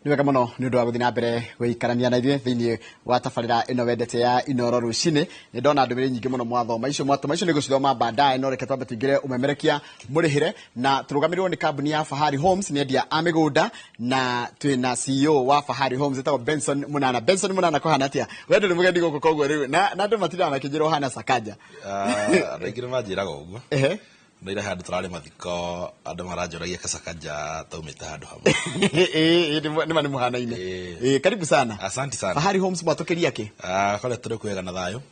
Ni wega muno ni undu wa guthina mbere guikarania na ithuĩ thĩinĩ wa tabarĩra ĩno wendete ya Inooro Rũcinĩ. Nĩ ndona ndũmĩrĩri nyingĩ mũno mwathoma icio nĩ gũcithoma baadaye, no reke twambe tũingĩre ũmemerekia mũrĩhĩre na tũrũgamĩrĩrwo nĩ kambuni ya Fahari Homes, nĩ endia a mĩgũnda, na twĩna CEO wa Fahari Homes etagwo Benson Munana. Benson Munana kũhana atĩa? We ndũrĩ mũgendi gũkũ koguo rĩu na andũ matindaga makĩnjĩra ũhana Sakaja. Andũ aingĩ nĩmanjĩraga ũguo. Ndaira handu turari mathiko andu maranjoragia Sakaja taumite handu hamwe. Nima ni muhanaine. Karibu sana. Asante sana. Fahari Homes mwatokeria ki? Kole turi kwega na thayo.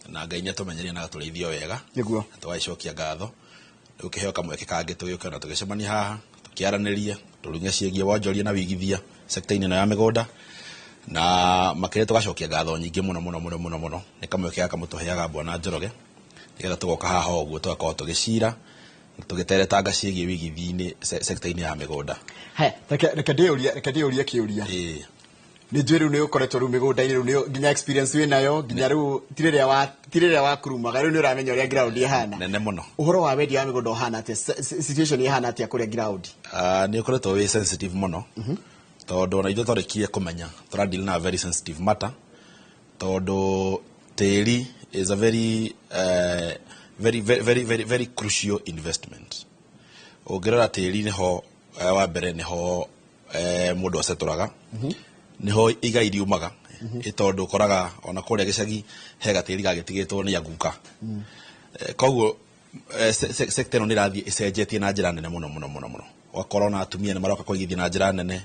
Na Ngai nĩatumenyeria na gatureithio wega. Niguo. Twacokia ngatho. Ukiheo kamweke kangi tugiuka na tugicemania haha tukiaraniria turunye ciĩgie wonjoria na wigithia sector-inĩ ĩno ya mĩgũnda na makĩria tugacokia ngatho nyingĩ mũno nĩ kamweke gaka mũtũheaga Bwana Njoroge nigetha tugoka haha ũguo tugakorwo tũgĩcira tugĩteretanga ciĩgie wigithia-inĩ sector-inĩ ya mĩgũnda. Reke ndĩũrie kĩũria. Nĩ njũĩ rĩu nĩ ũkoretwo rĩu mĩgũnda-inĩ rĩu nginya experience wĩnayo nginya rĩu tirĩrĩa wakurumaga rĩu nĩ ũramenya ũrĩa ground ĩhana. Nene mũno. Ũhoro wa wendia wa mĩgũnda ũhana atĩa? Situation ĩhana atĩa kũrĩa ground? Nĩ ũkoretwo wĩ sensitive mũno tondũ ona ithuĩ tũrĩkire kũmenya tũradeal na very sensitive matter tondũ tĩri is a very crucial investment. Ũngĩrora tĩri nĩho wa mbere nĩho mũndũ acetũraga niho igai riumaga tondu koraga ona kũrĩa gĩcagi he gatĩri gagĩtigĩtwo nĩ aguka. Koguo sector ĩno nĩ ĩrathiĩ ĩcenjetie na njĩra nene mũno. Wakorwo na atumia nĩ maroka kũigithia na njĩra nene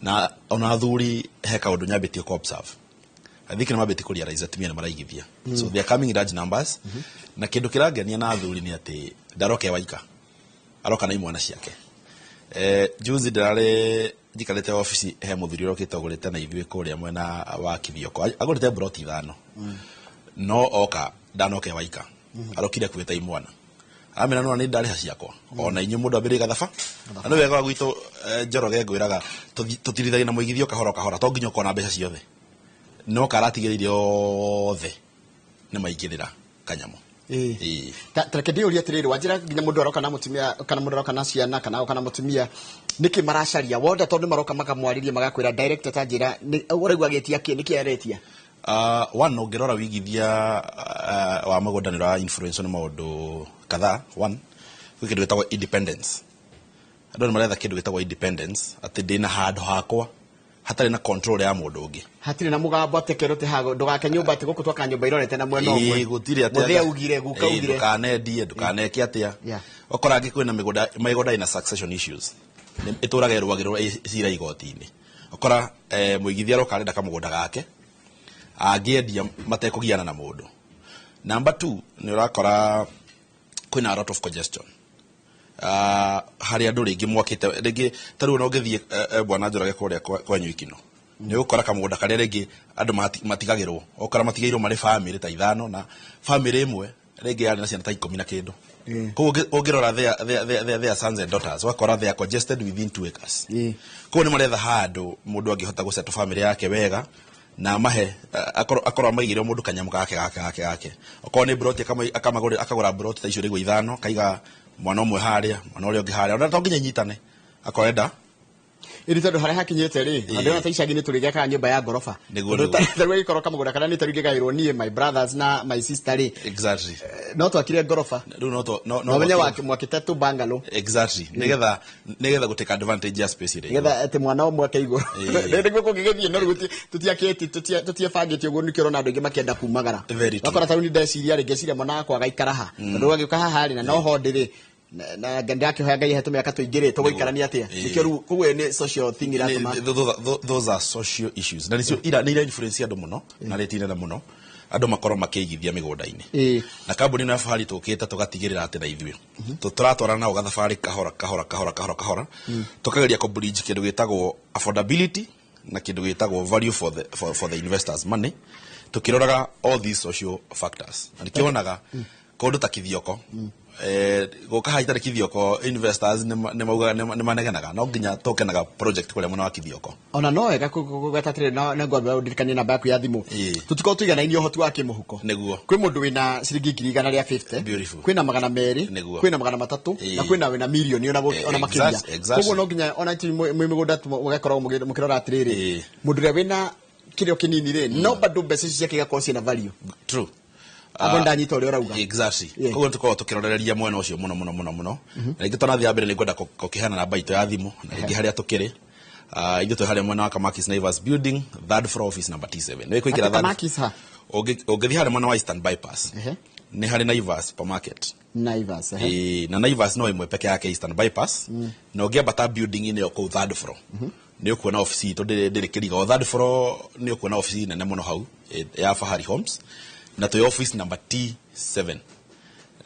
na ona athuri he kaũndũ nyambĩtie ku observe. I think nĩmambĩtie kũrealize atumia nĩ maraigithia. So they are coming in large numbers. Na kĩndũ kĩrangenia na athuri nĩ atĩ ndaroke waika aroka na imwana ciake. Juzi ndararĩ njikarĩte office he mũthuri ũrokĩte ũgũrĩte na ithuĩ kũrĩa mwena wa Kithioko agũrĩte broti 5 no oka ndanoke waika arokire kuĩta imwana amena no nĩ ndarĩha ciakwa ona inyuĩ mũndũ ambĩrĩrie gathaba na nĩ wega gwitũ Njoroge ngwĩraga tũtirithagia na mũigithio kahora to nginya ũkona mbeca ciothe no karatigĩrĩire othe nĩ maingĩrĩra kanyamũ. Tareke ndĩũrie atĩrĩrĩ, wanjĩra nginya mũndũ aroka na mũtumia kana mũndũ aroka na ciana kana oka na mũtumia nĩkĩ maracaria wonda tondũ maroka makamwarĩria magakwĩra direct ta njĩra ũraigua agĩtia kĩ nĩkĩ aretia? One ũngĩrora wigithia wa mũgũnda nĩ ũra influence nĩ maũndũ kadhaa. One gwĩ kĩndũ gĩtagwo independence. Andũ nĩ maretha kĩndũ gĩtagwo independence atĩ ndĩna handũ hakwa hatarĩ na control ya mũndũ ũngĩ. Hatirĩ na mũgambo atekero te hago ndugake nyũmba ati gũkũ twaka nyũmba irorete na mwena ũmwe. Gũtirĩ atĩa. Mũthĩa ugire guka ugire. Ndukanendie ndukaneke atĩa. Okora angĩ kwĩna mĩgũnda ina succession issues. Itũraga rwagĩrwo cira igoti-inĩ. Okora mũigithia aroka arenda kamũgũnda gake angĩendia matekũgiana na mũndũ. Number 2 nĩ ũrakora kwĩna a lot of congestion. Harĩa andũ rĩngĩ mwakĩte rĩngĩ tarĩu no ngĩthiĩ Bwana Njoroge kũrĩa kwa Nyuikino nĩ ũkora kamũgũnda karĩa rĩngĩ andũ matigagĩrwo okora matigĩirwo marĩ family ta 5 na family ĩmwe rĩngĩ yarĩ na ciana ta 10 na kĩndũ. Koguo ũngĩrora their sons and daughters wakora they are congested within 2 acres. Koguo nĩ maretha handũ mũndũ angĩhota gũceto family yake wega na mahe akorwo maigĩrwo mũndũ kanyamũ gake okorwo nĩ broti akagũra broti ta icio rĩgwo 5 kaiga mwana ũmwe harĩa mwana ũrĩa ũngĩ harĩa ona to nginya nyitane akorenda iri tondũ harĩa hakinyĩte rĩ andũ ta icagi nĩ tũrĩgeka nyũmba ya ngorofa tarĩu gĩkorwo kamũgũnda kana nĩ tarĩu gĩgaĩrwo niĩ my brothers na my sister rĩ exactly no twakire ngorofa no menya wake mwakĩte tu bungalow exactly nigetha gũtake advantage ya space rĩ nigetha atĩ mwana ũmwe akaigũrũ rĩrĩ kũngĩgĩthiĩ no tũtiakĩti ũguo nĩkĩrwo na andũ aingĩ makĩenda kumagara wakora tarĩu nĩ ndeciria rĩngĩ ciria mwana wakwa agaikara ha tondũ agĩũka haha rĩ na no ho ndĩrĩ na ganda yake hoya Ngai hetũmĩaka tũingĩrĩ tũgũikarania atĩa nĩkĩo rĩu koguo nĩ social thing iratũma those are social issues na nĩcio nĩ influence andũ mũno na rĩtinena mũno andũ makorwo makĩigithia mĩgũnda-inĩ na kambuni na Fahari tũkĩte tũgatigĩrĩra atĩ na ithuĩ tũratwara nao gathabarĩ kahora tũkageria ku bridge kĩndũ gĩtagwo affordability na kĩndũ gĩtagwo value for the investors money tukĩroraga all these social factors na nĩkĩonaga kũndũ ta Kithioko goka haitare kithioko investors ne mauga ne manegenaga no nginya tokenaga project kule mwana wa kithioko ona no wega kugatatire na ngombe udirikanie namba yaku ya thimu tutiko tuigana inio hoti wa kimuhuko neguo kwi mundu wina ciringi 150 kwina 200 kwina 300 na kwina wina milioni ona makiria koguo no nginya ona mimigunda mugakorwo mukirora atiriri mundu ria wina kirio kinini ri no bado mbeca ciake igakorwo ciina value true abonda nyito uri urauga exactly koguo tuko tukiroreria mwena ucio muno na ingi tona thia mbere ni ngwenda kokihana namba ito ya thimu na ingi haria tukiri ithu tu haria mwena wa Kamakis Naivas building third floor office number T7 ni kuingira Kamakis ha ugithi haria mwena wa Eastern bypass ni hari Naivas supermarket Naivas na Naivas no imwe peke yake Eastern bypass na ugiambata building ine ko third floor ni ukuona office ito ndiri kiriga third floor ni ukuona office nene muno hau ya Fahari Homes na to office number T7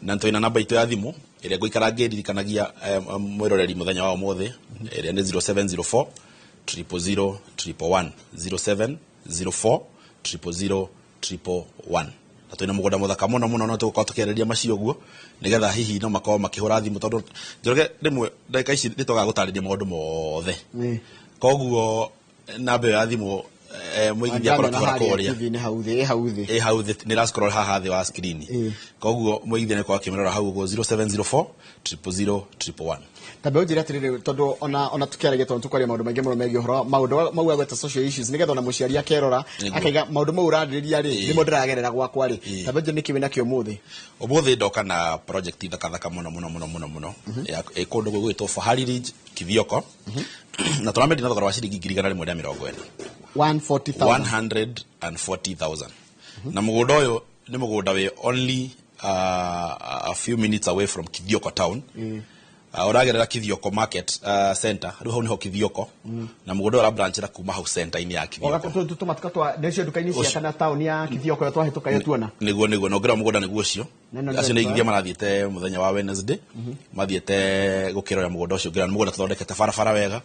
na to ina namba ito ya thimu iria goikara ngiririkanagia mwiroreri muthenya wa mothe iria ni 0704 000 111 0704 000 111 na to ina mugunda muthaka muno no tuko tukireria macio guo nigetha hihi no makao makihura thimu tondu njoroge rimwe ndaka ici nitoga gutariria maundu mothe koguo namba ya thimu muigithia kora koria hauthi ni la scroll haha thi wa screen koguo muigithia ni kwa kimerora hau go 0704 000 111 tabe ujira tirire tondu ona tukiaragia tondu tukwaria maundu maingi muno megi horo maundu mau agweta social issues nigetha ona muciari akerora akaiga maundu mau uraririria ri ni mundu aragerera gwakwa ri tabe je nikiwe nakio umuthi ndoka na project thaka muno ya kundu gwitwo Fahari Ridge Kithioko na turamedi na thogora wa ciringi 140,000 140,000 na mugunda uyu ni mugunda we only a few minutes away from Kithioko town uragerera Kithioko market center riu hau niho Kithioko na mugunda ura branch ra kuma hau center ini ya Kithioko tumatika twa ndecio dukaini cia kana town ya Kithioko yo twahituka yo tuona niguo no ngira mugunda niguo cio acio ni igithia marathiete muthenya wa Wednesday mathiete gukirora mugunda ucio ngira mugunda tuthondekete barabara wega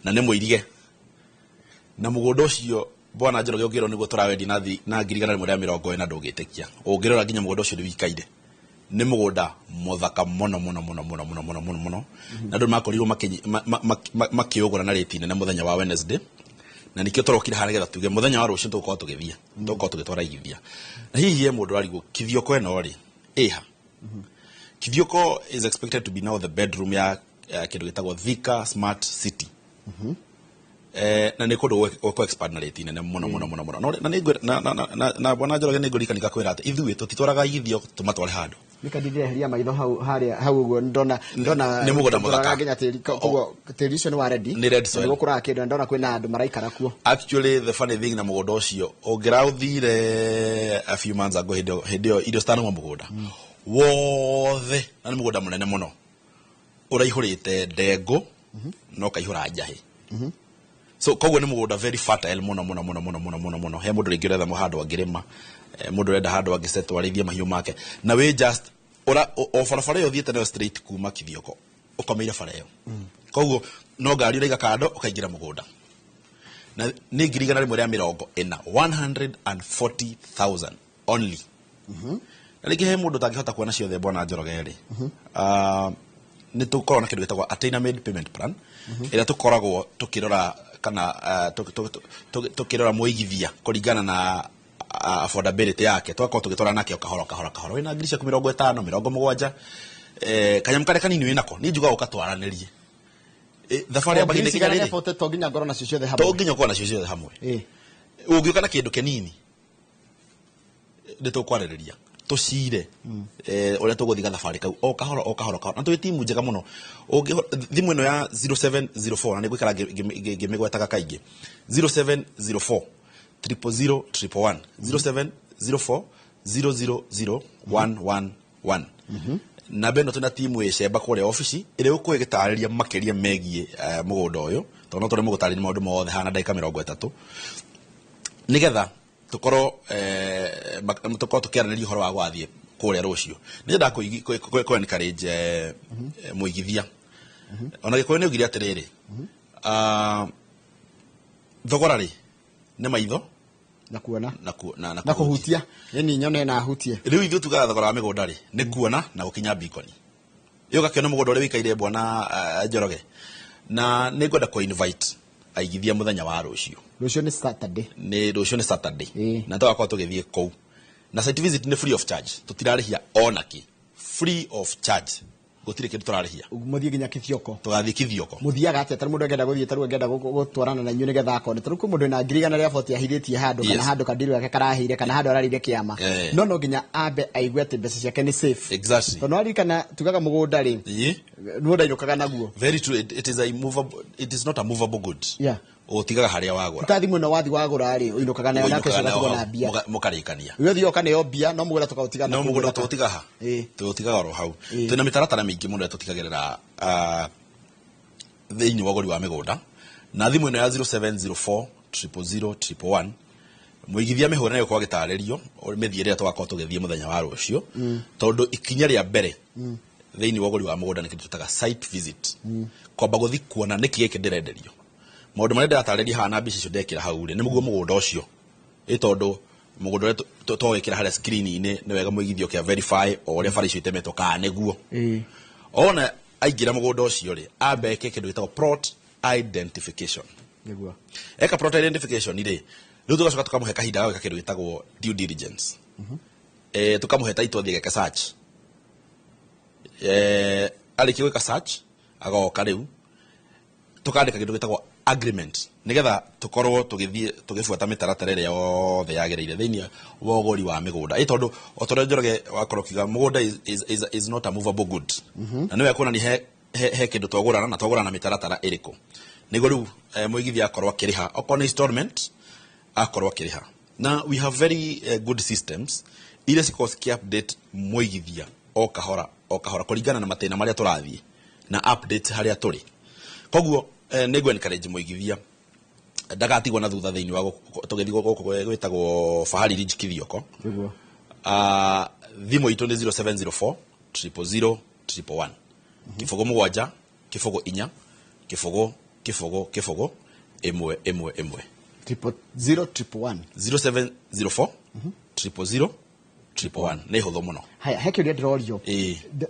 na ni muirige na mugunda ucio bwana Njoroge ugiro niguo turawendi na 140 ndugitikia ungirora nginya mugunda ucio wikaire ni mugunda muthaka muno na ndu makorirwo makiugura na rate nene muthenya wa Wednesday na nikio turokira haragetha tuge muthenya wa rucio tuko tugithia tuko tugitwara igithia na hihi ye mundu arigo Kithioko eno ri Kithioko is expected to be now the bedroom ya kindu gitagwo Thika Smart City na ni kundu ko expand na rate nene muno na ni na bwana Njoroge ni ngurikanika kwira ati ithuĩ tutitwaraga igithio tumatware handu nikadidire heria maitho hau uguo ndona ni mugunda muthaka nginya tiri koguo tiri ucio ni wa ready ni red soil gukura kindu ndona kwina andu maraikara kuo actually the funny thing na mugunda ucio ungirauthire a few months ago hidio irio stano wa mugunda wothe na ni mugunda munene muno uraihurite ndengu no kaihura njahi so koguo ni mugunda very fertile muno he mundu ringi retha muhando angirima mundu renda handu angisetwa arithia mahiu make na we just o barabara yo thiete nayo straight kuma Kithioko ukomeire bara yo koguo no ngari uraiga kando ukaingira mugunda na ni 140,000 only na rigi he mundu tangihota kuona ciothe bwana Njoroge ri ni tukorwo na kindu gitagwo attainment payment plan ira tukoragwo tukirora kana tukirora muigithia kuringana na affordability yake twako tugitora nake kahora wina ngirisha 50 70 kanyam kare kanini winako ni njuga ukatwaranirie thafari ya baginde kigarire fote toginya ngoro na cio ciothe hamwe toginya kwa na cio ciothe hamwe ungiuka na kindu kinini nditukwaririria tucire uria tuguthiga thafari kau o kahora na twi timu njega muno thimu ino ya 0704 na nigwikara ngimigwetaga kaingi 0704 000 0704 000 na beno tuna timu icemba kuria office ire ukwe gitariria makiria megie mugunda uyu tono tore mugutariria maundu mothe hana ndagika 30 nigetha tukorwo tukiaraniria horo wa gwathie kuria rucio ni nda ko encourage muigithia ona giko ni ugiria atiriri thogora ri ni maitho na kuona na kuhutia yani nyone na hutie riu ithu tugaga thogora wa migunda ri ni kuona na gukinya bikoni yo gakiona mugondo uri wikaire bwana Njoroge na ni ngwenda ko invite aigithia muthenya wa rucio ni Saturday na twakorwo tugithie kou na site visit ni free of charge tutirarihia onaki free of charge gutire kindu turarihia muthie ginya Kithioko tugathie Kithioko muthiaga atia taru mundu agenda guthie taru agenda gutwarana na nyune getha akone taru ku mundu na ngirigana ria boti ahiritie handu kana handu kadiru yake karahire kana handu ararire kiama no ginya ambe aigwe ati mbeca ciake ni safe exactly no ari kana tugaga mugunda ri nunda inukaga naguo very true it is a immovable it is not a movable good utigaga haria wagura tathi muno wathi wagura ri inukaga nayo nake cio na bia mukarikania we thio kana yo bia no mugura tukautigana no mugura tukutigaha tutigaga ro hau twina mitaratara mingi muno tutigagirira thiini waguri wa migunda na thimu ino ya 0704 000 muigithia mihura nayo kwa gitaririo mithiire twakwa tugithie muthenya wa rucio tondu ikinya ria mbere thiini waguri wa migunda nikitu tutaga site visit kwamba guthi kuona niki giki ndirenderio maundu maria ndiratarĩria haha na mbica icio ndekĩra hau rĩ nĩ mũguo mũgũnda ũcio ĩtondũ mũgũnda ũrĩa twawĩkĩra harĩa screen-inĩ nĩ wega mũigithio kĩa verify o ũrĩa bara icio itemetwo kana nĩguo ona aingĩra mũgũnda ũcio rĩ ambe eke kĩndũ gĩtagwo plot identification nĩguo eka plot identification rĩ rĩu tũgacoka tũkamũhe kahinda gagwĩka kĩndũ gĩtagwo due diligence tũkamũhe title athiĩ geke search arĩkia gwĩka search agoka rĩu tukandika kindu gitagwo agreement nigetha tukorwo tugibuata mitaratara ĩrĩa yothe yagereire thiini wa ũgũri wa migunda itondu otondu Njoroge wakorokiga mugunda is not a movable good na niwe kuona ni he kindu twagurana na twagurana mitaratara ĩrĩkũ niguo riu muigithia akorwo akiriha okorwo installment akorwo akiriha na we have very good systems ile cikoski update muigithia o kahora kuringana na matena maria turathie na update haria turi koguo nego encourage muigithia ndagatigwo na thutha thiini wa tugethi gwitagwo Fahari Ridge Kithioko niguo thimu itu ni 0704 000 111 kifogo mugwanja kifogo inya kifogo 111 00111 0704 000 111 ni hutho muno haya heke ndio ndirorio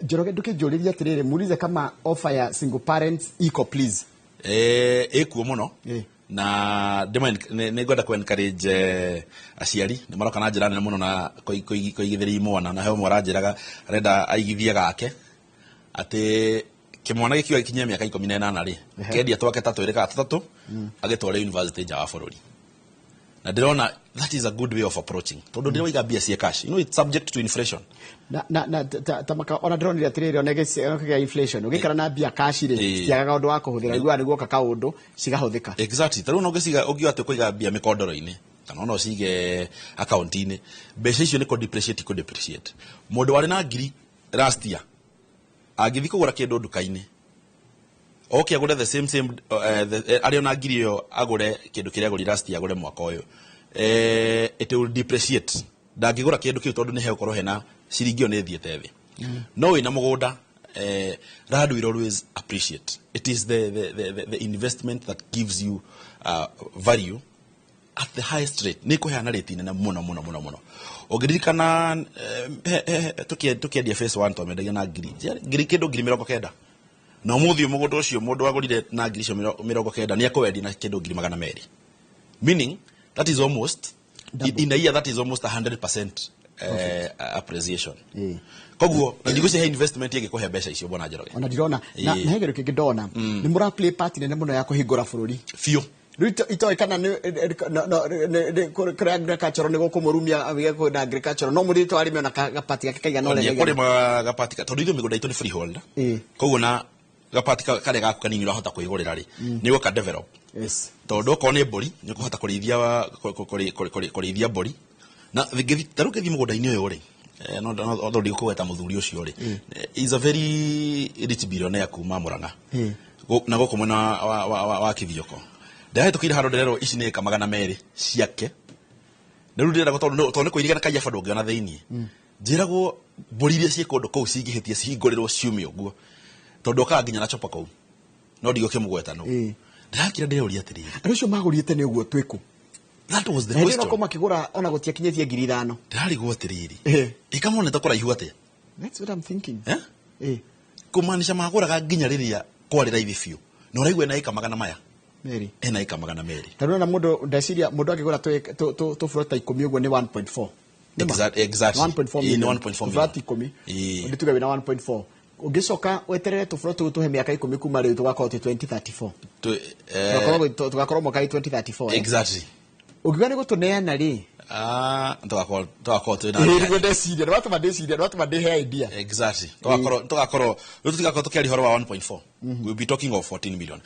Njoroge ndukijuriria atiriri mulize kama offer ya single parents iko please ekuo muno na ndema ni ngwenda ku encourage aciari ni maroka na njira nene muno na kuigithiri mwana na he mwana njiraga arenda aigithie gake ati kimwana gikiwa kinyia miaka 18 ri kendia twake tatu iri ka tatu agitware university nja wa bururi na ndirona that is a good way of approaching tondu ndiriga bia cia cash it's subject to inflation na tamaka ona ndroni ya tiriri onege ya inflation ugikara na bia cash ri ciagaga undu wa kuhuthira igwa niguo kaka undu cigahuthika exactly taru no giciga ugiwa te kuiga bia mikondoro-ini kana no cige account-ini mbeca icio niko depreciate mundu wari na ngiri last year agithi kugura kindu nduka-ini okay agure the same ario na ngiri yo agure kindu kiria aguri last year agure mwaka uyu it will depreciate ndangigura kindu kiu tondu ni he ukorwo hena ciringi one thiete thi no ina mugunda Rad will always appreciate it is the investment that gives you value at the highest rate niko hana rate nene muno ogiririkana tukiendia phase 1 twamendagia na ngiri kindu ngiri 90 na umuthi mugunda ucio mundu agurire na ngiri cio 90 ni akwendia na kindu ngiri 200 meaning that is almost in a year that is almost 100% appreciation koguo ndiguce he investment yake kuhe mbeca icio bona Njoroge ona ndirona na hegero kingi ndona ni mura play part nene muno ya kuhingura bururi fio ito ikana ni agriculture ni gukumurumia abige ku agriculture no muri twari me na gapati gake kaiga no le kuri ma gapati tondu ithu migunda itu ni freehold koguo na gapati kare gaku kanini urahota kuigurira ri ni guka develop tondu ko ni mburi ni kuhota kurithia mburi na taru kithi mugunda-ini uyu ri no ndo ndikuweta muthuri ucio ri is a very rich billionaire kuma Murang'a na goko mwena wa Kithioko ndahe tukira haro nderero ici ni eka 200 ciake nderu ndira tondu kuirigana kaiya bado ngiona thiini njiragwo mburi iria cie kundu kuu cingihitie cihingurirwo ciumia uguo tondu ka nginya na chopa kuu no ndigũke mugweta no ndakira ndĩũria atiriri acio magũrĩte nĩ ũguo twĩku that was the question ndio koma kigura ona gutiakinyetie 5,000 ndarigwo atiriri ikamone takora ihu ate that's what I'm thinking kumanisha maguraga nginya riria kwari raithi biu no raigwe na ika magana maya meri ena ika magana meri tano na mundu ndeciria mundu akigura tu flota 10 uguo ni 1.4 exactly 1.4 in million 1.4 flota 10 ndituga wina 1.4 ungicoka weterere tu flota tuhe miaka 10 kuma riu tugakorwo 2034 tugakorwo mwaka 2034 exactly ukiuga ni gutuneana ri tugakorwo twina niguo ndeciria ni watu madehe idea exactly tugakorwo tukiari horo wa 1.4 we'll be talking of 14 million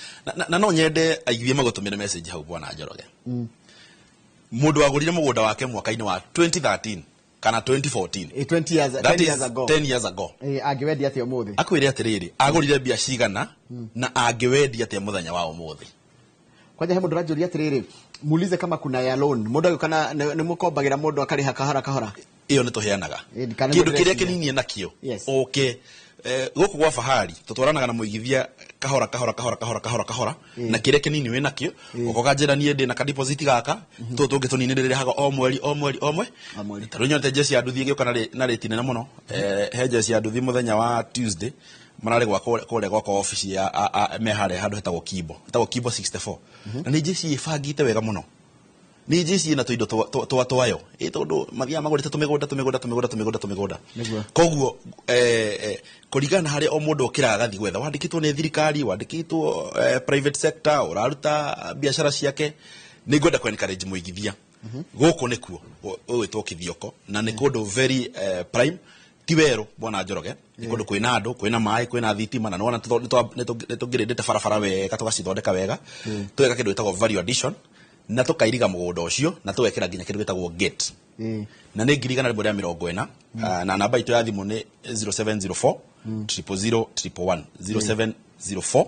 na no nyende aigithie magutumire message hau bwana Njoroge mundu wagurire mugunda wake mwaka-ini wa 2013 kana 2014 10 years ago angiwendia atia umuthi akwire atiriri agurire bia cigana na angiwendia atia muthenya wa umuthi kwaje he mundu rajuria atiriri muulize kama kuna ya loan mundu kana ni mukombagira mundu akariha kahora iyo ni tuheanaga kindu kiria kinini nakio okay guku gwa fahari tutwaranaga na muigithia kahora na kiria kinini we nakio ukoga njira nie ndi na ka deposit gaka tungi tuninirire haga o mweri tarunyo te jesi aduthi gioka na rate nene muno he jesi aduthi muthenya wa Tuesday manare gwa kore gwa office ya mehare handu hetagwo Kibo 64 na ni jesi ifagite wega muno ni jisi na tuindo twayo tondu mathia magurite tumigunda koguo kurigana hari o mundu okiraga gathi gwetha wandikitwo ni thirikari wandikitwo private sector uraruta biashara ciake ni ngwenda ku encourage muigithia guku nikuo witwo kithioko na ni kundu very prime tiwero bwana Njoroge ni kundu kwina andu kwina mai kwina thitima na nona nitungirindite barabara wega tugacithondeka wega tweka kindu gitagwo value addition na tukairiga mugunda ucio na tuwekera nginya kindu gitagwo gate na ni ngirigana rĩmwe rĩa 40 na namba itu ya thimu ni 0704 000 0704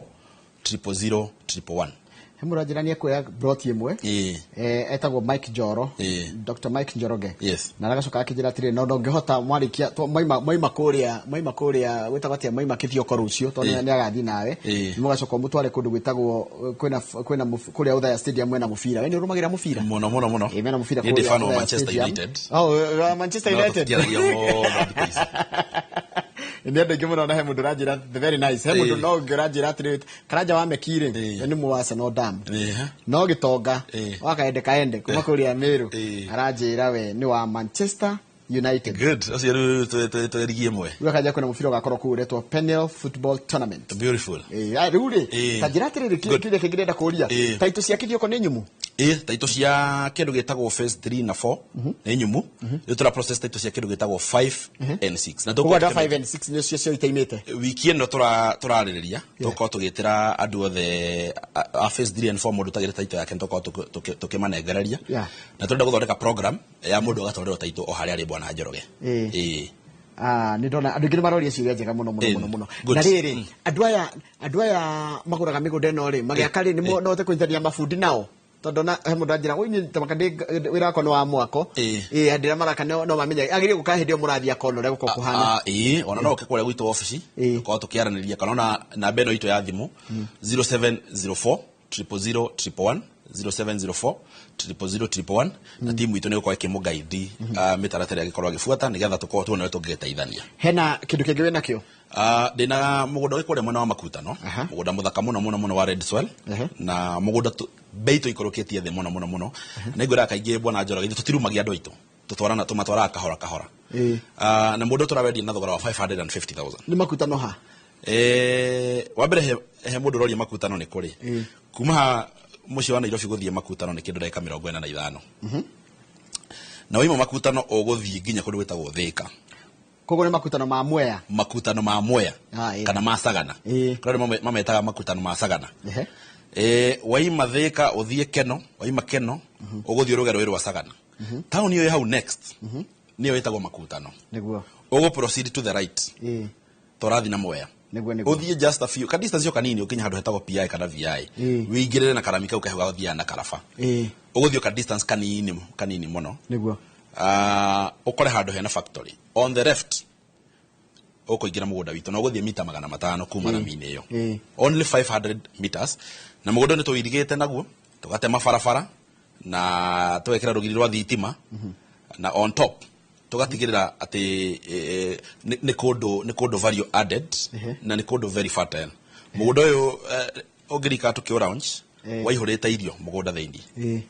000 hemura jirani yakoya broti imwe etagwo Mike Njoro Dr. Mike Njoroge na ragacoka akijira tire no ndongihota mwarikia moima kuria witabatia moima kithioko rucio to ni agathi nawe mugacoka mutware kundu gwitagwo kwina kuria Uthaya Stadium mwena mufira we ni urumagira mufira muno mena mufira kuria ni fan of Manchester United Manchester United ni ende ngimuno na he mundu rajira very nice he mundu no ngirajira atire karanja wa mekire ni muwasa no dam no gitonga wakaende kuma kuria Meru arajira we ni wa Manchester United good asiru to mwe wakaja kuna mufiro gakoro kuretwo Penel Football Tournament beautiful ruri kajira atire kile kigirenda kuria taito cia kithioko ni nyumu taito cia kindu gitagwo phase 3 na 4 ni nyumu yutura process taito cia kindu gitagwo 5 and 6 na tuko 5 and 6 ni cio itaimite wiki eno turaririria tuko tugitira andu othe a phase 3 and 4 mundu tagire taito yake tuko tukimanengereria na turenda guthondeka program ya mundu agatondero taito o haria ari bwana Njoroge ni ndona andu ngiri maroria ciuria njega muno na riri andu aya maguraga migunda eno ri magiakari ni no te kuithania mafundi nao tondu na he mundu anjira winyi tamakande wira ko no wa mwako andira maraka no mamenya agiri guka hindi o murathia kono re guko kuhana ona no ukekore gwitu office ko tukiaraniria kana na beno ito ya thimu 0704 000 111 0704 000 na timu itu ni ko eke mugaidi mitaratara gikorwa gifuata nigetha tuko tuone tugiteithania hena kindu kingi we nakio ndina mugunda wikore mwena wa Makutano mugunda muthaka muno wa Red Swell na mugunda beito ikoroketie the muno na ngura kaingi bwana Njoroge tutirumagia andu aitu tumatwara kahora na mundu turawendi na thogora wa 550,000 ni Makutano ha wa mbere he mundu roria Makutano ni kuri kuma muci wa Nairobi guthie Makutano ni kindu ndeka 45 na wimo Makutano oguthie nginya kundu gwitagwo Thika kogo ni Makutano ma Mwea kana Masagana kore mametaga Makutano ma Sagana waima Thika uthie Keno waima Keno uguthie rugero rwa Sagana town yo hau next niyo itagwo Makutano niguo ugu proceed to the right torathi na Mwea niguo uthie just a few kadistance yo kanini ukinya handu hetagwo PI kana VI wingirire na karamika ukahuga uthia na Karaba uguthie ka distance kanini muno niguo ukore handu hena factory on the left ukoingira mugunda witu no guthie mita 500 kuma na mine yo only 500 meters na mugunda ni tuirigite naguo tugatema barabara na twekera rugiri rwa thitima na on top tugatigirira ati ni kodo value added na ni kodo very fertile mugunda uyu ogirika tukio launch waihurite irio mugunda theini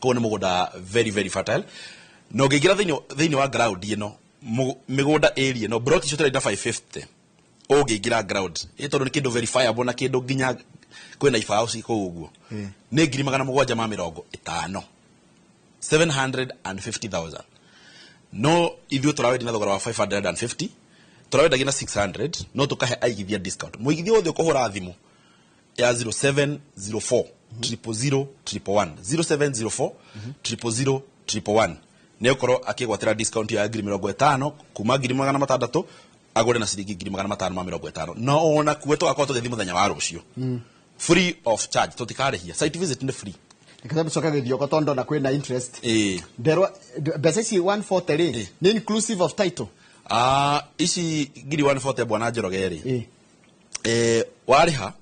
ko ni mugunda very very fertile no ngigira theini wa ground ino migunda area no broti icio tũrenda 550 ũngĩingĩra ground ĩtondũ nĩ kĩndũ verifiable na kĩndũ nginya kwĩna ibaũ cikũu ũguo nĩ 750,000 750,000 no ithuĩ tũrawendi na thogora wa 550 tũrawendagia na 600 no tũkahe aigithia discount mũigithia wothe ũkũhũra thimũ ya 0704 000 111 0704 000 111 nĩ ũkorwo akĩgwatĩra discount ya 50,000 kuma 600 agore na ciringi 550 no ona kuwe tũgakorwo tũgĩthiĩ mũthenya wa rũciũ free of charge tũtikarĩhia site visit nĩ free nikaza soka githioko tondo na kwena interest nderwa mbeca ici 140 ri ni inclusive of title ici ngiri 140 bwana Njoroge ri wariha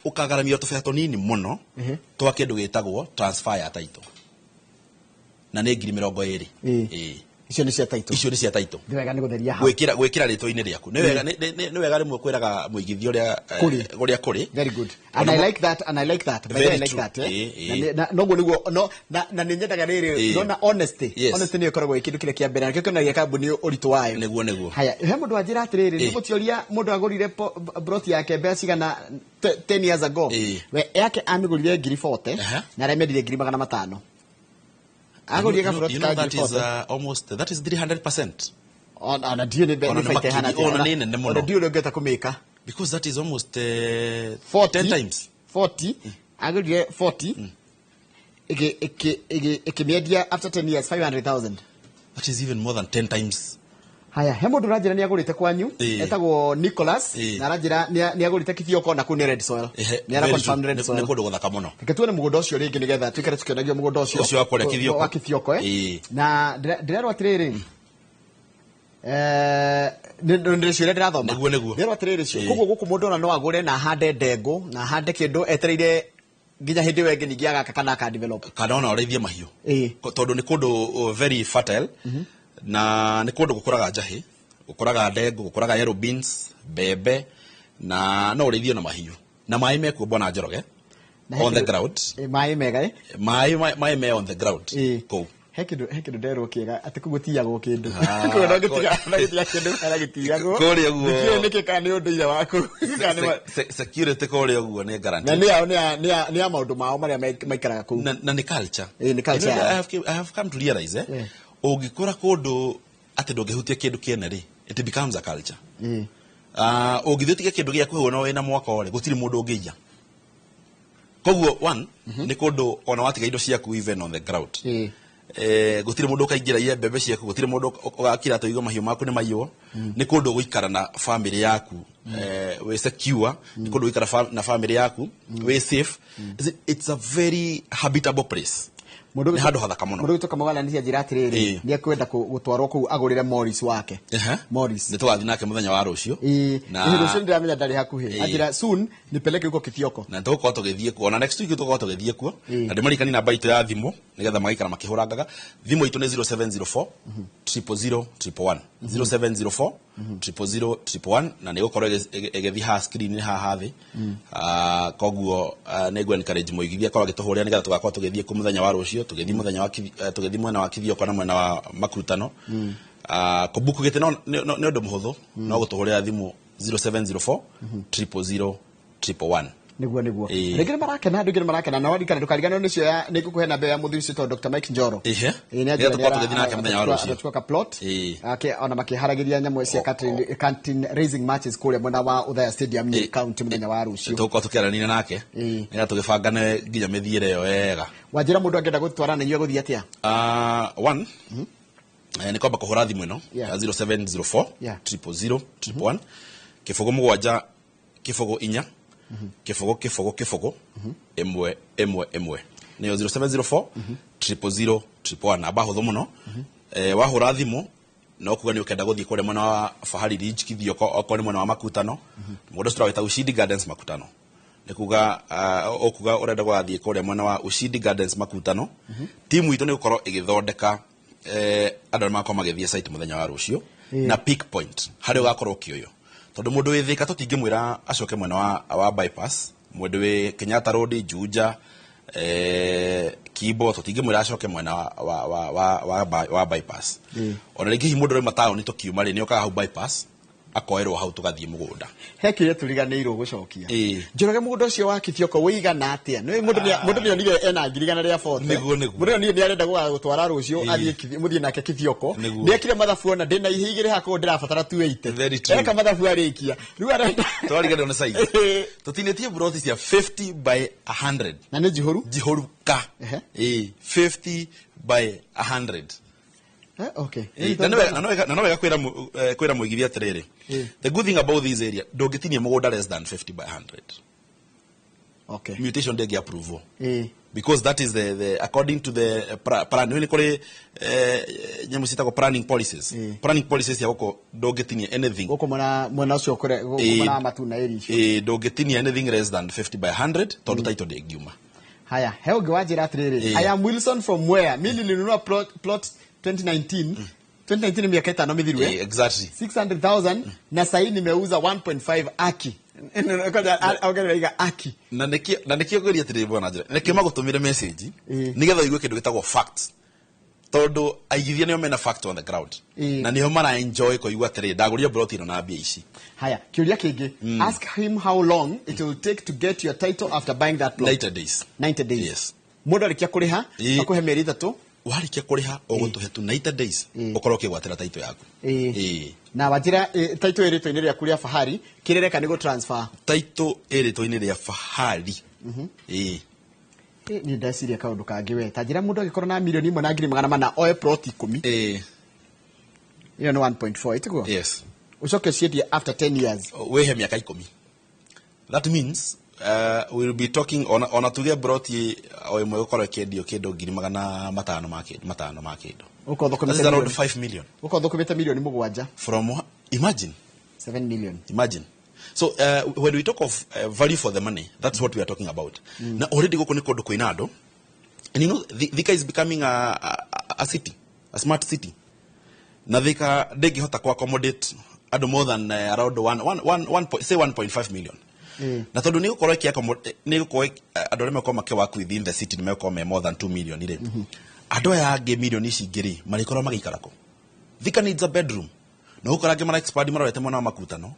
ukagaramia tũbea tũnini mũno twa kĩndũ gĩtagwo transfer ya title na nĩ ngiri 20 icio ni cia title ndiwega ni gutheria ha gwikira ritwa-ini riaku ni wega rimwe kwiraga muigithio ria kuri very good and I like that but I like that no go niguo no na ni nyendaga riri no na honesty ni ikoragwo ikindu kile kia mbere na kĩo kĩonagia kambuni ũritũ wayo niguo haya he mundu anjira atiriri ni gutioria mundu agurire broti yake mbeca cigana 10 years ago we yake amigurire 40 na remedire 500 agori ka broti ka that is almost that is 300% on a deal ni fight hana on a deal ungeta kumeka because that is almost 10 times 40 agori 40 ikimiedia after 10 years 500,000 that is even more than 10 times haya hemo durajira ni agurite kwanyu etagwo Nicholas na rajira ni agurite kithioko na kuni red soil ni ara confirm red soil ni kundu guthaka muno tuone mugunda ucio ringi nigetha twikare tukionagio mugunda ucio wa kithioko na ndirerwa atiriri ndiricire ndirathoma ndirerwa atiriri cio koguo guku mundu ona no agure na hande ndengu na hande kindu etereire nginya hindi wengi ningi agaka kana ka develop kana ona ũrĩithie mahiũ tondu ni kundu very fertile na ni kundu gukuraga njahi gukuraga ndengu gukuraga yellow beans mbembe na no ũrĩithio na mahiũ na maĩ mekuo bwana Njoroge on the ground maĩ mega maĩ me on the ground ko hekindu nderwo kiega ati kugutiagwo kindu kwona gitiga na gitia kindu kana gitiagwo kuri uguo niki kana unduire waku security kuri uguo ni guarantee na ni maundu mao maria maikaraga ku na ni culture ni culture I have come to realize ungikora kundu ati ndungihutia kindu kiene ri it becomes a culture ungithitige kindu gia kuhona wena mwaka ore gutiri mundu ungiya koguo one ni kundu ona watiga indo ciaku even on the ground gutiri mundu kaingira ye mbembe ciaku gutiri mundu ugakira toigo mahiũ maku ni maiywo ni kundu guikara na family yaku we secure ni kundu guikara na family yaku we safe it's a very habitable place ni handu hathaka muno mundu gitoka mawala nisia njira atiriri ni akwenda gutwarwo ku agurire Morris wake Morris ni twathi nake muthenya wa rucio na rucio ndiramenya ndari hakuhi ajira soon nipeleke uko kithioko na tuko tugithie kuona next week tuko tugithie kuo na ndimarikani namba itu ya thimu nigetha magaikara makihurangaga thimu itu ni 0704 000 111 0704 000 111 na ni gukorwo egethi ha screen ni ha hathi koguo nĩgwe encourage muigithia korwo gituhuria nigetha tugakorwo tugithie ku muthenya wa rucio tugithie muthenya wa tugithie mwena wa kithioko na mwena wa makutano kubuku gite no ndu muhuthu no gutuhuria thimu 0704 000 111 niguo regere marakena ndugire marakena na wadikana ndukarigana nicio ya nigukuhe na be ya muthuici to Dr. Mike Njoro ni aje tukathie nake muthenya wa rucio tuka plot ake ona makiharagiria nyamwe cia canteen raising matches kule mwena wa Uthaya Stadium ni county muthenya wa rucio tuko tukiaranina nake niga tugibangane nginya mithiire yo wega wajira mundu angenda gutwarana inywe guthia atia one ni kwamba kuhura thimu ino 0704 000 111 kifogo mugwanja kifogo 4 kifogo emwe niyo 0704 000 111 aba huthu muno wahura thimu no kuga ni ukenda guthie kure mwena wa Fahari Ridge kithioko okoni mwena wa makutano mundu turawita Ushindi Gardens makutano nikuga okuga urenda gwathie kure mwena wa Ushindi Gardens makutano timu itu ni gukorwo igithondeka andũ makwa magĩthiĩ site mũthenya wa rũciũ na pick point harĩa ũgakorwo kĩoyo tondũ mũndũ wĩ Thika tũtingĩmwĩra acoke mwena wa bypass mũndũ wĩ Kenyatta Road Juja Kibo tũtingĩmwĩra acoke mwena wa bypass ona rĩngĩ mũndũ rĩ mataũni tũkiuma rĩ nĩ okaga hau bypass akoerwo hau tugathiĩ mũgũnda hekire turiganĩirwo gũcokia Njoroge mũgũnda ũcio wa Kithioko wĩigana atĩa nĩ mũndũ nĩ onire ena ngirigana rĩa bote mũndũ nĩ arenda gũtwara rũciũ athiĩ mũthiĩ nake Kithioko ndekire mathabu ona ndĩna ihe igĩrĩ hakorwo ndĩrabatara 280 eka mathabu arĩkia rĩu arenda twarigana na size tũtinĩtie broti cia 50 by 100 na nĩ jihoru ka 50 by 100 okay. Na no wega kwĩra mũigithia atĩrĩrĩ. The good thing about this area, ndũngĩtinia mũgũnda less than 50 by 100. Okay. Mutation ndĩngĩ approve. Because that is the according to the plan. Nĩ kũrĩ nyamũ citagwo planning policies. Planning policies ya gũkũ ndũngĩtinia anything. Gũkũ mwena ũcio kũrĩ gũkũ matuna eri icio. Ndũngĩtinia anything less than 50 by 100 tondũ title ndĩngiuma. Haya, heo ngĩwanjĩra atĩrĩrĩ. I am Wilson from where? Mimi nilinunua plot 2019 miaka 5 mithiru exactly 600,000 na sasa nimeuza 1.5 aki ongerera aki na nikio gũria atĩrĩrĩ bwana njĩra nikio magũtũmire message nigetha igue kĩndũ gĩtagwo facts tondũ aigithia nĩo mena fact on the ground na nĩo mara enjoy kũigua atĩrĩrĩ ndagũria broti ĩno na mbia ici. Haya, kĩũria kĩngĩ ask him how long it will take to get your title after buying that plot. 90 days yes mũndũ arĩkia kũrĩha akũhe mĩeri 3 warĩkia kũrĩha ũgũtũhe tu 90 days ũkorwo ũkĩgwatĩra title yaku na wajira title ĩrĩtwo-inĩ rĩaku rĩa fahari kĩrereka nĩ gũ transfer title ĩrĩtwo-inĩ rĩa fahari ni ndasiria kaundu kangi we tajira mundu agikorwo na milioni 1 na ngiri 400 oe plot 10 iyo no 1.4 itiguo yes ucoke ciendie after 10 years wehe miaka 10 that means we will be talking on a tuge broti o imwe gũkorwo kĩendio kĩndũ ngiri 500 ma kĩndũ uko thũkũmĩte around 5 million uko thũkũmĩte milioni 7 from imagine 7 million imagine. So when we talk of value for the money, that's what we are talking about. Now already go kuni kodo koinado, and you know Thika is becoming a city, a smart city. Na Thika degi hota ko accommodate ado more than around 1.5 million. Na tondu ni gukoro ki accommodate ni gukoro ado le meko make work within the city ni meko more than 2 million ile. Ado ya ge million ici ngiri marikoro magikarako. Thika needs a bedroom. Na gukora ge mara expand mara wete mwana makutano.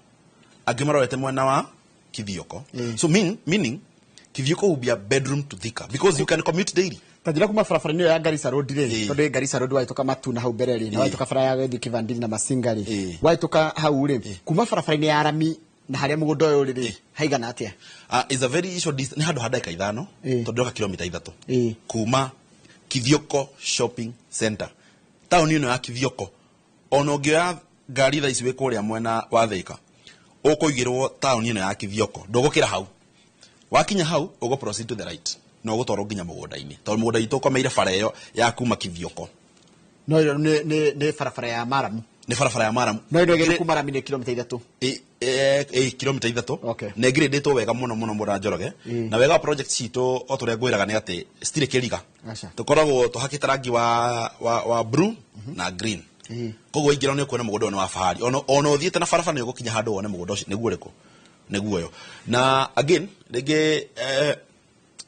Agimarorete mwana wa Kithioko. So meaning Kithioko will be a bedroom to Thika because you can commute daily. Tajira kuma farafara ya Garissa Road re tondu Garissa Road waitoka matuna hau mbere ri na waitoka fara ya Gethi Kivandini na Masinga ri waitoka hau ri kuma farafara ya Arami na haria mugundo uyu ri haigana atia is a very short distance ni handu hadaika 5 tondu ka kilomita 3 kuma Kithioko shopping center town ino ya Kithioko ono ngioya ngari tha ici we kuria mwena wa Thika ukoigirwo town ino ya Kithioko ndugukira hau wakinya hau ugo proceed to the right no gutoro nginya mugunda-ini tondu mugunda itu komeire bara iyo ya kuma Kithioko no ne farafara ya Maramu ni farafara ya Maramu no ino kuma Maramu ni kilomita 3 kilomita 3 na ngire ndito wega muno mura Njoroge na wega project cito oturia ngwiraga ni ati stile kiriga tukoragwo tuhakite rangi wa blue na green kogo ingira ne kuona mugunda wa fahari ono thiete na farafara ni gukinya handu wone mugunda ucio niguo riko niguo yo na again rege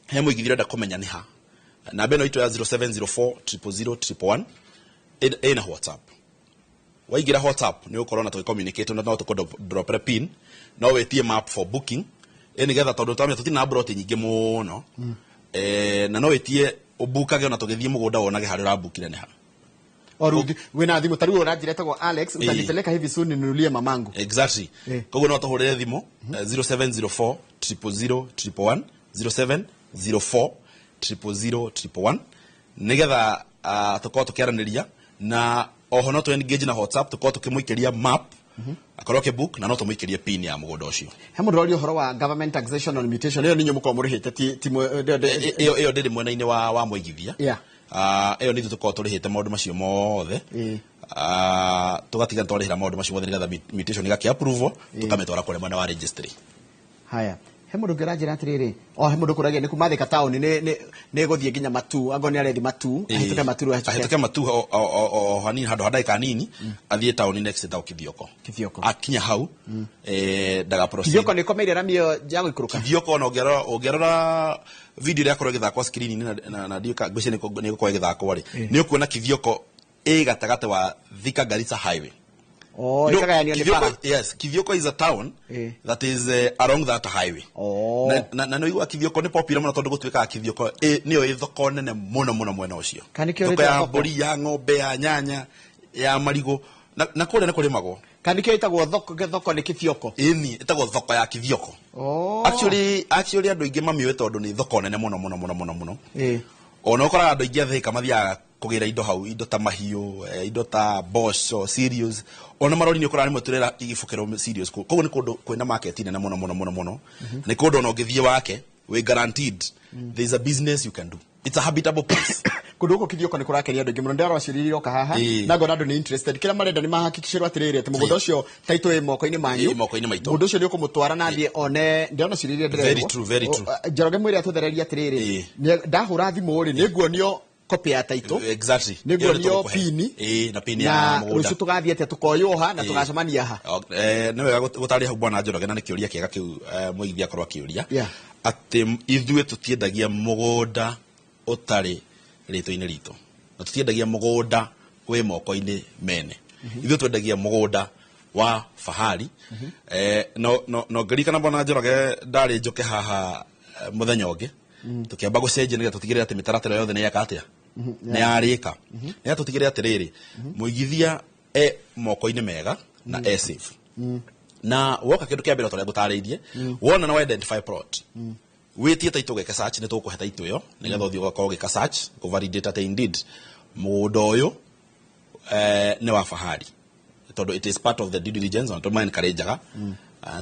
he muigithira nda kumenya ni ha na beno ito ya 0704 000 111 na WhatsApp waigira WhatsApp ni ukorona to communicate na to drop pin no wetie map for booking eni getha tondu twamya tutina broti nyingi muno na no wetie ubukage ona tugithie mugunda wonage hari ra bookire ni ha Orugi wena thimu tariu urajire tagwo Alex utanipeleka hivi soon ninunulie mamangu exactly kogo no tuhurire thimu 0704 000 0704 000 nigetha tukoo tukiaraniria na oho no tu engage na WhatsApp tukoo tukimuikiria map akorwo ke book na no tumuikirie pin ya mugunda ucio he mundu ori horo wa government taxation on mutation iyo ninyo muko murihite ti iyo ndiri mwena-ini wa muigithia iyo ni tukoo turihite maundu macio mothe tugatiga twarihira maundu macio mothe nigetha mutation igaki approve tukametwara kule mwena wa registry. Haya he mundu ngiranjira atiriri he mundu kuragia ni kuma Thika town ni guthie nginya Matu ango ni arethi Matu ahituke Matu o hanini hado hadaika nini athie town next ta Kithioko akinya hau daga proceed Kithioko ni komeire ramio jago ikuruka Kithioko no gerora video ya korege thako screen na ndika ngwece ni ko githako ri ni ukuona Kithioko gatagate wa Thika Garissa highway. Yes, Kithioko is a town that is along that highway. Na no igwa Kithioko ni popular muno tondu gutwika Kithioko niyo ithoko nene muno mwena ucio. Thoko ya mburi ya ng'ombe ya nyanya ya marigo na kule ne kurimagwo. Kanikio itagwo thoko ni Kithioko. Ni itagwo thoko ya Kithioko. Actually andu ingi mamiwe tondu ni thoko nene muno. Ona ukora andu ingi Thika mathiaga kugira indo hau indo ta mahiu indo ta bosso cereals ona marori ni ukora ni muturera igifukero cereals koguo ni kundu kwina market nene muno ni kundu no ngithie wake we guaranteed there is a business you can do. It's a habitable place. Kundu uko Kithioko ni kurakeria andu ingi muno ndaro aciriririo kahaha na ngona andu ni interested kila marenda ni mahakikishirwa atiriri ati mugundo ucio taito moko-ini manyu mugundo ucio ni ukumutwara na thie one ndiona ciriririo ndire very true Njoroge mwiri atuthereria atiriri ndahura thimu ri ni nguonio copy ya title exactly niguo pini na pini ya mugundo ucio tugathie ate tukoyuha na tugacemania ha ni wega gutari hau bwana Njoroge na ni kiuria kiega kiu muigithia korwa kiuria ati ithue tutiendagia mugunda utari rito-ini rito na tutiendagia mugunda we moko-ini mene ithue twendagia mugunda wa fahari no ngarikana bwana Njoroge ndari njoke haha muthenya ungi tukiamba gucenjia nigetha tutigire ati mitaratara yothe ni yakatia ni yarika ni tutigire atiriri muigithia moko-ini mega na safe na woka kindu kia mbere tore gutariirie wona na identify plot witie taito geke search ni tukuhe taito yo nigetha uthio gako geka search ku validate ati indeed mugunda uyu ni wa fahari tondu it is part of the due diligence on to mind encourageaga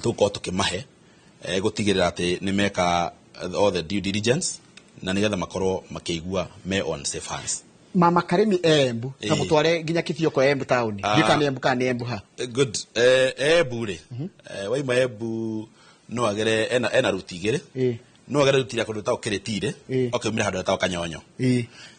tuko tukimahe gutigirira ati ni meka all the due diligence na nigetha makorwo makiigua me on safe hands. Mama Karimi Embu ta mutware nginya Kithioko Embu town ndikane Embu ha good Embu ri waima Embu no agere ena rutigire no agere rutira kundu ta ukiritire okimira handu ta Kanyonyo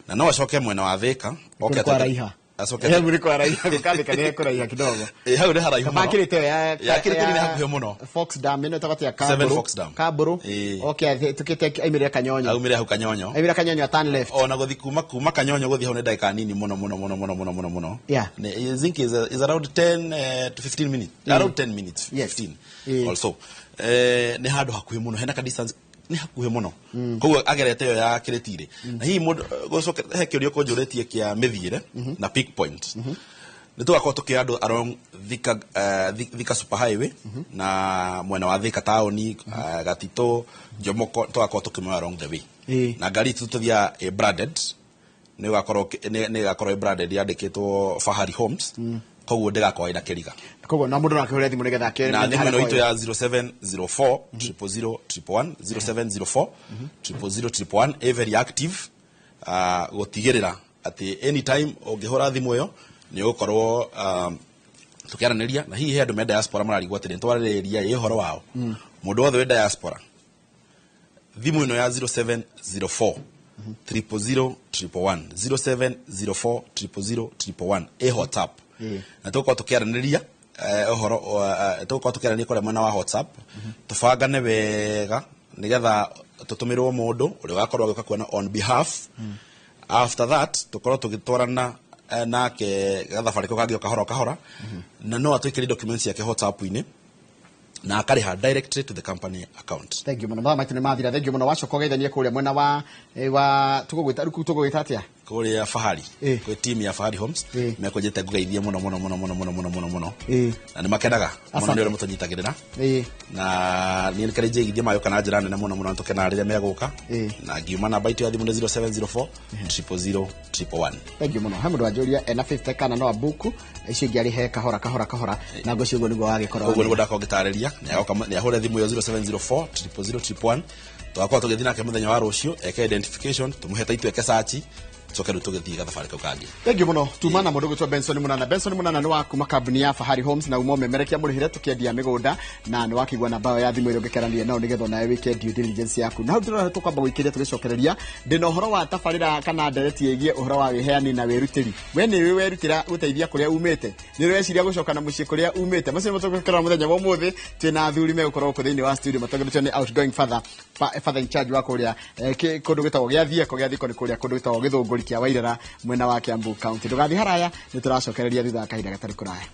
na no acoke mwena wa Thika kwa raiha acoke Embu ri kwa raiha gukandika ni kwa raiha kidogo hau ni haraihu makirite ya kirite ni hakuhe muno Fox Dam ino takati ya Kaburu okay tukite aimire Kanyonyo aumire hau Kanyonyo turn left ona guthi kuma Kanyonyo guthi hau ni daika nini muno I think is around 10 to 15 minutes around 10 minutes 15 also ni handu hakuhe muno hena ka distance ni hakuhe muno koguo agerete yo ya kiritire na hi mundu gucoka he kiurio ko njuretie kia mithiire na peak point ni tugakorwo tukiandu along Thika super highway na mwena wa Thika town Gatito Jomoko tugakorwo tukimwa along the way na ngari tututhia branded ni gakorwo branded yandikitwo Fahari Homes koguo ndigakorwo ina kiriga koguo na mundu nakihore thimu nigetha akere na thimu ito ya 0704 000 111 0704 000 every active gutigirira ati anytime ungihora thimu yo ni ukorwo tukiaraniria na hihi andu me diaspora mararigwa ati ntwaririria ihoro wao mundu wothe we diaspora thimu ino ya 0704 000 111 0704 000 WhatsApp na tuko tukiaraniria ohoro tuko tukiarania kore mwana wa WhatsApp tufagane wega nigetha tutumirwo mundu uri gakorwo agika kuona on behalf after that tukorwo tugitwarana nake gathabari ko kagio kahora na no atwikiri documents yake WhatsApp ine na akariha directly to the company account. Thank you muno mama tene mathira thank you muno wacoka geithania kuria mwena wa tugugwita atia kuria Fahari kwi team ya Fahari Homes mekujete kugeithia muno na ni makenaga muno ni mutunyitagirira na ni encourage igithia mayo kana njira nene muno tukena riria meguka na ngiuma namba itu ya thimu 0704 000 111. Thank you muno hamudu ajuria ena 50 kana no abuku icio ngiari he kahora na ngocio ngo nigo wagikorwo uguo nigo ndako gitariria ni ahore thimu ya 0704 000 111 twakwa tugithina ke muthenya wa rucio eke identification tumuhe taitu eke search coke tugithii gathabari kau kangi thengi muno tumana mundu gwitwa Benson Munana ni wa kuma kambuni ya Fahari Homes na umo memerekia murihire tukiendia migunda na ni wakigwa namba yao ya thimu iro ngikerania nao nigetho nawe wike due diligence yaku na ndira tukamba gwikiria tugicokereria ndina uhoro wa tabarira kana ndereti yegie uhoro wa wiheani na wirutiri we ni we werutira uteithia kuria umite ni we ciria gucoka na mucie kuria umite macio mutugikora muthenya wa muthi twina athuri megukora ku thiini wa studio matogeretio ni outgoing father in charge wa kuria kundu gitagwo gia thieko gia thiko ni kuria kundu gitagwo githunguri kia Wairera mwena wa Kiambu County ndugathi haraya ni turacokereria thutha kahinda gatari kuraya.